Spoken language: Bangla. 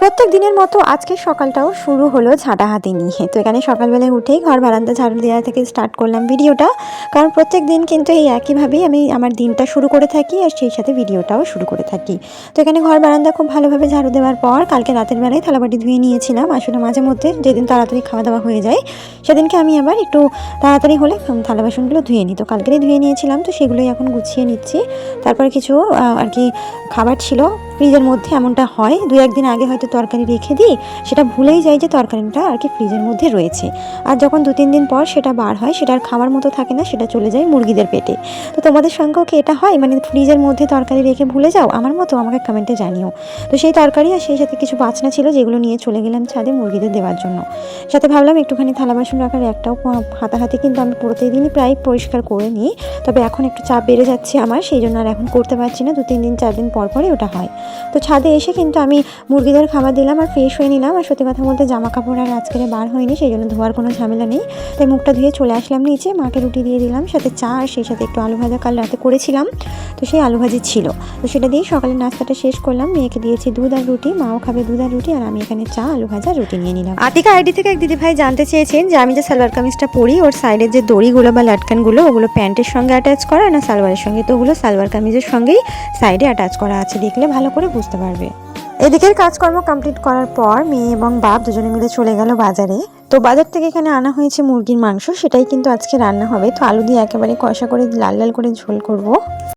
প্রত্যেক দিনের মতো আজকের সকালটাও শুরু হলো ঝাঁটাহাতি নিয়ে। তো এখানে সকালবেলায় উঠেই ঘর বারান্দা ঝাড়ু দেওয়া থেকে স্টার্ট করলাম ভিডিওটা। কারণ প্রত্যেক দিন কিন্তু এই একইভাবেই আমি আমার দিনটা শুরু করে থাকি আর সেই সাথে ভিডিওটাও শুরু করে থাকি। তো এখানে ঘর বারান্দা খুব ভালোভাবে ঝাড়ু দেওয়ার পর কালকে রাতের বেলায় থালাবাটি ধুয়ে নিয়েছিলাম। আসলে মাঝে মধ্যে যেদিন তাড়াতাড়ি খাওয়া দাওয়া হয়ে যায় সেদিনকে আমি আবার একটু তাড়াতাড়ি হলে থালা বাসনগুলো ধুয়ে নিই। তো কালকেরই ধুয়ে নিয়েছিলাম, তো সেগুলোই এখন গুছিয়ে নিচ্ছি। তারপরে কিছু আর কি খাবার ছিল ফ্রিজের মধ্যে। এমনটা হয় 2-1 দিন আগে হয়তো তরকারি রেখে দিই, সেটা ভুলেই যাই যে তরকারিটা আর কি ফ্রিজের মধ্যে রয়েছে। আর যখন 2-3 দিন পর সেটা বার হয় সেটা আর খাওয়ার মতো থাকে না, সেটা চলে যায় মুরগিদের পেটে। তো তোমাদের সঙ্গেও কি এটা হয়, মানে ফ্রিজের মধ্যে তরকারি রেখে ভুলে যাও আমার মতো? আমাকে কমেন্টে জানিও। তো সেই তরকারি আর সেই সাথে কিছু বাছনা ছিল যেগুলো নিয়ে চলে গেলাম ছাদে মুরগিদের দেওয়ার জন্য। সাথে ভাবলাম একটুখানি থালা বাসন রাখার একটাও হাতাহাতি কিন্তু আমি প্রতিদিনই প্রায় পরিষ্কার করে নিই। তবে এখন একটু চাপ বেড়ে যাচ্ছে আমার, সেই জন্য আর এখন করতে পারছি না। 2-3 দিন 4 দিন পর পরই ওটা হয়। তো ছাদে এসে কিন্তু আমি মুরগিদের খাবার দিলাম আর ফ্রেশ হয়ে নিলাম। আর সত্যি কথা বলতে জামা কাপড় আর আজকে বার হয়নি, সেই জন্য ধোয়ার কোনো ঝামেলা নেই। তাই মুখটা ধুয়ে চলে আসলাম নিচে, মাকে রুটি দিয়ে দিলাম সাথে চা, আর সেই সাথে একটু আলু ভাজা কাল রাতে করেছিলাম, তো সেই আলু ভাজি ছিল। তো সেটা দিয়ে সকালের নাস্তাটা শেষ করলাম। মেয়েকে দিয়েছি দুধ আর রুটি, মাও খাবে দুধ আর রুটি, আর আমি এখানে চা আলু ভাজা রুটি নিয়ে নিলাম। আতিকা আইডি থেকে এক দিদিভাই জানতে চেয়েছেন যে আমি যে সালোয়ার কামিজটা পরি ওর সাইডের যে দড়িগুলো বা লাটকানগুলো ওগুলো প্যান্টের সঙ্গে অ্যাটাচ করা না সালোয়ারের সঙ্গে। তো ওগুলো সালোয়ার কামিজের সঙ্গেই সাইডে অ্যাটাচ করা আছে, দেখলে ভালো করে বুঝতে পারবে। এদিকের কাজকর্ম কমপ্লিট করার পর মেয়ে এবং বাপ দুজনে মিলে চলে গেল বাজারে। তো বাজার থেকে এখানে আনা হয়েছে মুরগির মাংস, সেটাই কিন্তু আজকে রান্না হবে। তো আলু দিয়ে একেবারে কষা করে লাল লাল করে ঝোল করব।